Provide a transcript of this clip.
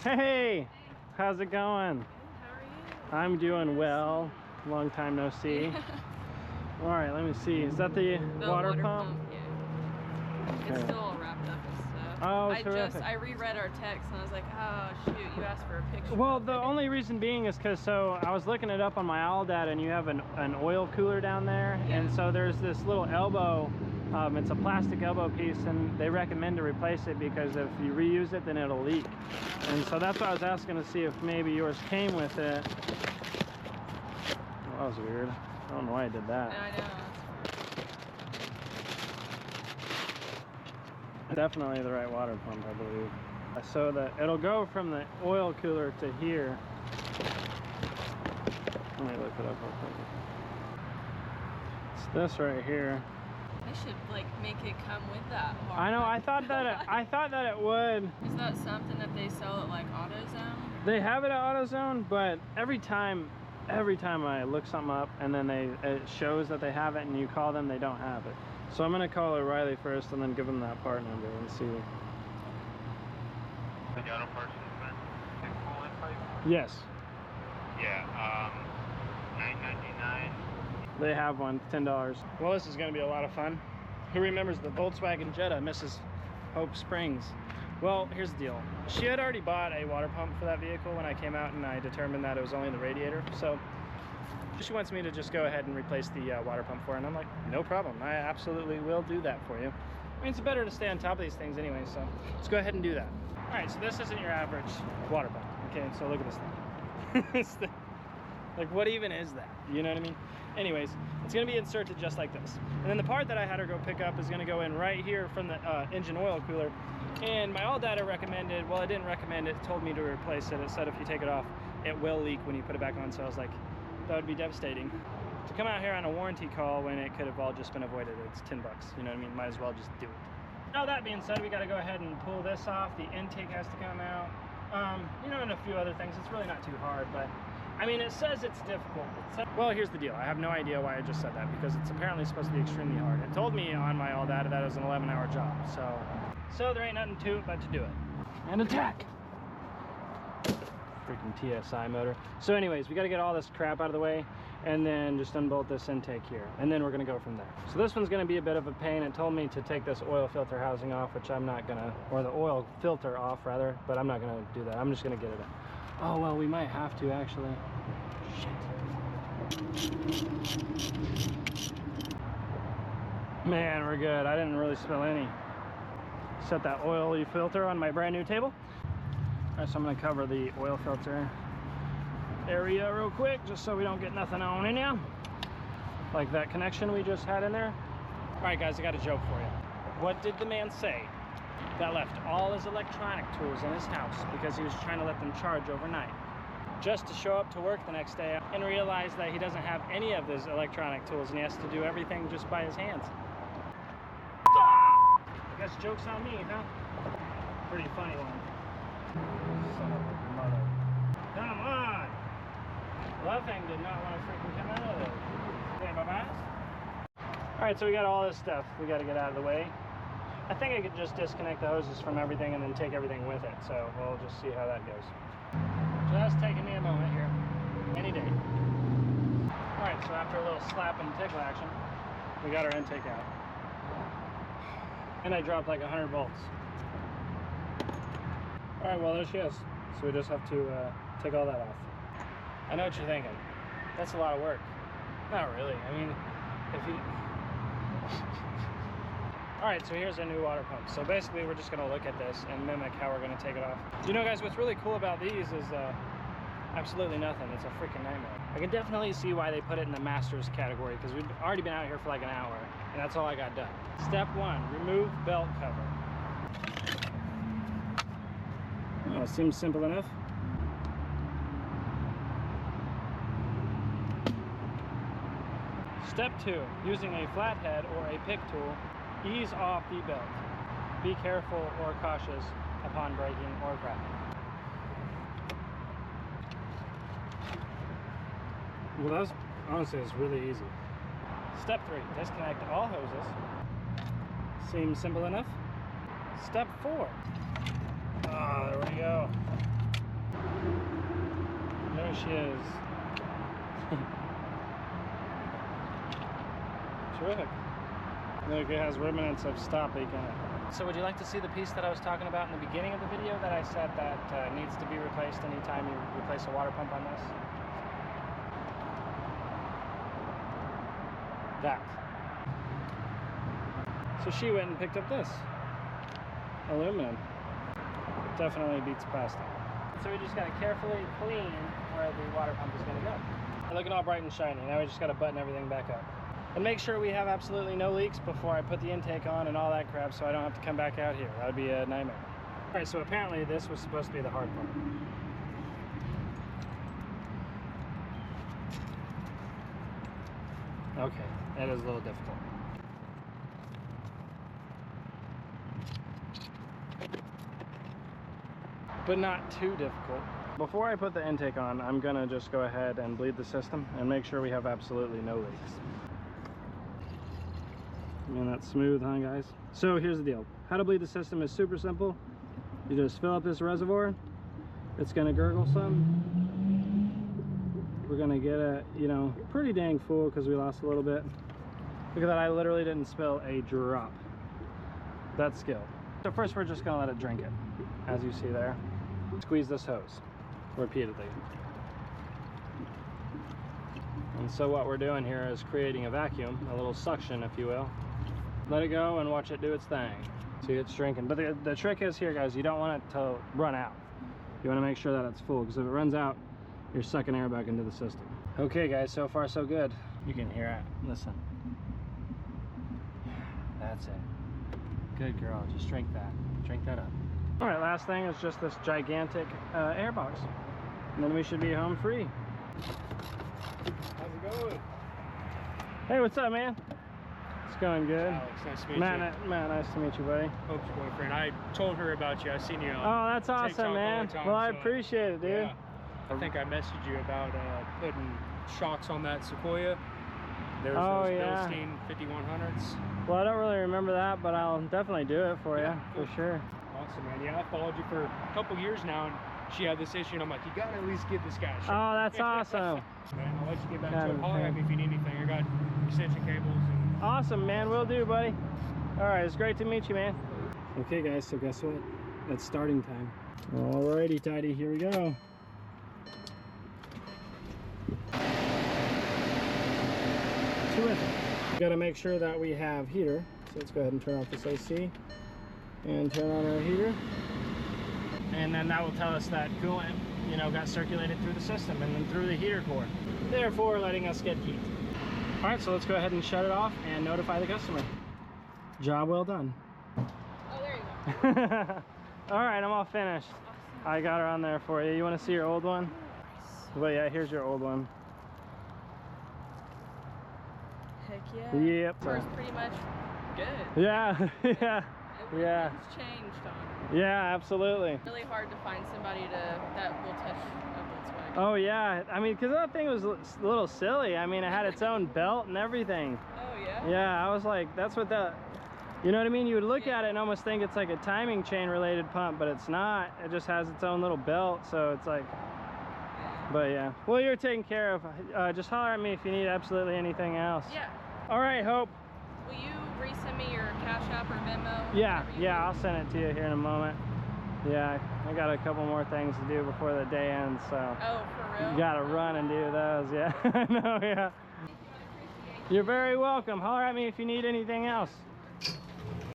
Hey, how's it going? Good, how are you? I'm doing well. Long time no see. All right, let me see. Is that the water pump? Yeah. Okay. It's still all wrapped up and stuff. Oh, terrific. I reread our text and I was like, oh shoot, you asked for a picture. Well, the only reason being is because I was looking it up on my owl data, and you have an oil cooler down there, Yeah. and so there's this little elbow. It's a plastic elbow piece, and they recommend to replace it because if you reuse it, then it'll leak. And so that's why I was asking to see if maybe yours came with it. Well, that was weird. I don't know why I did that. Yeah, I know. Definitely the right water pump, I believe. So that it'll go from the oil cooler to here. Let me look it up real quick. It's this right here. They should like make it come with that. I know. I thought that it would. Is that something that they sell at like AutoZone? They have it at AutoZone, but every time I look something up and then it shows that they have it, and you call them, they don't have it. So I'm gonna call O'Reilly first and then give them that part number and see. The auto parts been full in pipe? Yes. Yeah, $9.99. They have one, $10. Well, this is gonna be a lot of fun. Who remembers the Volkswagen Jetta, Mrs. Hope Springs? Well, here's the deal. She had already bought a water pump for that vehicle when I came out, and I determined that it was only the radiator. So she wants me to just go ahead and replace the water pump for her, and I'm like, no problem. I absolutely will do that for you. I mean, it's better to stay on top of these things anyway, so let's go ahead and do that. All right, so this isn't your average water pump. Okay, so look at this thing. Like, what even is that? You know what I mean? Anyways, it's gonna be inserted just like this. And then the part that I had her go pick up is gonna go in right here from the engine oil cooler. And my all data recommended, well, it didn't recommend it, told me to replace it. It said if you take it off, it will leak when you put it back on. So I was like, that would be devastating. To come out here on a warranty call when it could have all just been avoided, it's 10 bucks. You know what I mean? Might as well just do it. Now that being said, we gotta go ahead and pull this off. The intake has to come out. You know, and a few other things. It's really not too hard, but I mean, it says it's difficult. Well, here's the deal. I have no idea why I just said that, because it's apparently supposed to be extremely hard. It told me on my all data that it was an 11-hour job. So there ain't nothing to it but to do it. And attack! Freaking TSI motor. So anyways, we got to get all this crap out of the way and then just unbolt this intake here. And then we're going to go from there. So this one's going to be a bit of a pain. It told me to take this oil filter housing off, which I'm not going to, or the oil filter off rather, but I'm not going to do that. I'm just going to get it in. Oh, well, we might have to actually. Shit. Man, we're good. I didn't really spill any. Set that oily filter on my brand new table. All right, so I'm gonna cover the oil filter area real quick, just so we don't get nothing on in here. Like that connection we just had in there. All right, guys, I got a joke for you. What did the man say that left all his electronic tools in his house because he was trying to let them charge overnight, just to show up to work the next day and realize that he doesn't have any of his electronic tools and he has to do everything just by his hands? I guess joke's on me, huh? Pretty funny one. Son of a mother. Come on! Well, that thing did not want to freaking come out of there. Okay, bye-bye. Alright, so we got all this stuff we got to get out of the way. I think I could just disconnect the hoses from everything and then take everything with it. So we'll just see how that goes. Just taking me a moment here. Any day. Alright, so after a little slap and tickle action, we got our intake out. And I dropped like 100 volts. Alright, well, there she is. So we just have to take all that off. I know what you're thinking. That's a lot of work. Not really. I mean, if you... Alright, so here's our new water pump. So basically, we're just going to look at this and mimic how we're going to take it off. You know, guys, what's really cool about these is absolutely nothing. It's a freaking nightmare. I can definitely see why they put it in the masters category, because we've already been out here for like an hour, and that's all I got done. Step 1, remove belt cover. Oh, seems simple enough. Step 2, using a flathead or a pick tool, ease off the belt. Be careful or cautious upon braking or grabbing. Well, that's honestly, it's really easy. Step 3, disconnect all hoses. Seems simple enough. Step 4. Ah, there we go. she is. Terrific. Look, it has remnants of stop leak in it. So would you like to see the piece that I was talking about in the beginning of the video that I said that needs to be replaced anytime you replace a water pump on this? That. So she went and picked up this. Aluminum. Definitely beats plastic. So we just got to carefully clean where the water pump is going to go. And looking all bright and shiny. Now we just got to button everything back up. And make sure we have absolutely no leaks before I put the intake on and all that crap, so I don't have to come back out here. That would be a nightmare. All right, so apparently this was supposed to be the hard part. Okay, that is a little difficult. But not too difficult. Before I put the intake on, I'm gonna just go ahead and bleed the system and make sure we have absolutely no leaks. Man, that's smooth, huh, guys? So here's the deal. How to bleed the system is super simple. You just fill up this reservoir. It's gonna gurgle some. We're gonna get it, you know, pretty dang full because we lost a little bit. Look at that, I literally didn't spill a drop. That's skill. So first we're just gonna let it drink it, as you see there. Squeeze this hose repeatedly. And so what we're doing here is creating a vacuum, a little suction, if you will. Let it go and watch it do its thing. See, it's drinking. But the trick is here, guys, you don't want it to run out. You want to make sure that it's full, because if it runs out, you're sucking air back into the system. Okay, guys, so far so good. You can hear it. Listen. That's it. Good girl. Just drink that. Drink that up. All right, last thing is just this gigantic air box. And then we should be home free. How's it going? Hey, what's up, man? It's going good. Alex, nice to meet Matt, you. Matt, nice to meet you, buddy. Hope's boyfriend. I told her about you. I seen you on Oh, that's awesome, TikTok all man. the time, Well, I so, appreciate it, dude. yeah. I think I messaged you about putting shocks on that Sequoia. There's Oh, those yeah. Bilstein 5100s. Well, I don't really remember that, but I'll definitely do it for Yeah, you, cool. for sure. Awesome, man. Yeah, I followed you for a couple years now, and she had this issue, and I'm like, you gotta at least give this guy a shot. Oh, that's awesome. Man, I'll let you get back Kind to of it. Holler at thing. me if you need anything. I got extension cables and Awesome, man. Will do, buddy. All right, it's great to meet you, man. Okay, guys, so guess what? It's starting time. Alrighty, tidy, here we go. Terrific. We gotta make sure that we have heater. So let's go ahead and turn off this AC and turn on our heater. And then that will tell us that coolant, you know, got circulated through the system and then through the heater core, therefore letting us get heat. All right, so let's go ahead and shut it off and notify the customer. Job well done. Oh, there you go. All right, I'm all finished. Awesome. I got her on there for you. You want to see your old one? Nice. Well, yeah, here's your old one. Heck yeah. Yep. First, pretty much good. Yeah, yeah, yeah. Everything's changed on it. Yeah, absolutely. Really hard to find somebody that will touch a Volkswagen. Oh yeah, I mean, because that thing was a little silly. I mean, it had its own belt and everything. Oh yeah? Yeah, I was like, that's what the, you know what I mean? You would look at it and almost think it's like a timing chain related pump, but it's not. It just has its own little belt, so it's like, but yeah. Well, you're taken care of. Just holler at me if you need absolutely anything else. Yeah. All right, Hope. Will you resend me your Cash App or Venmo? Yeah, whatever you yeah, do? I'll send it to you here in a moment. Yeah, I got a couple more things to do before the day ends, so. Oh, for real? You gotta run and do those, yeah. I know, yeah. Thank you, I appreciate you. You're very welcome. Holler at me if you need anything else.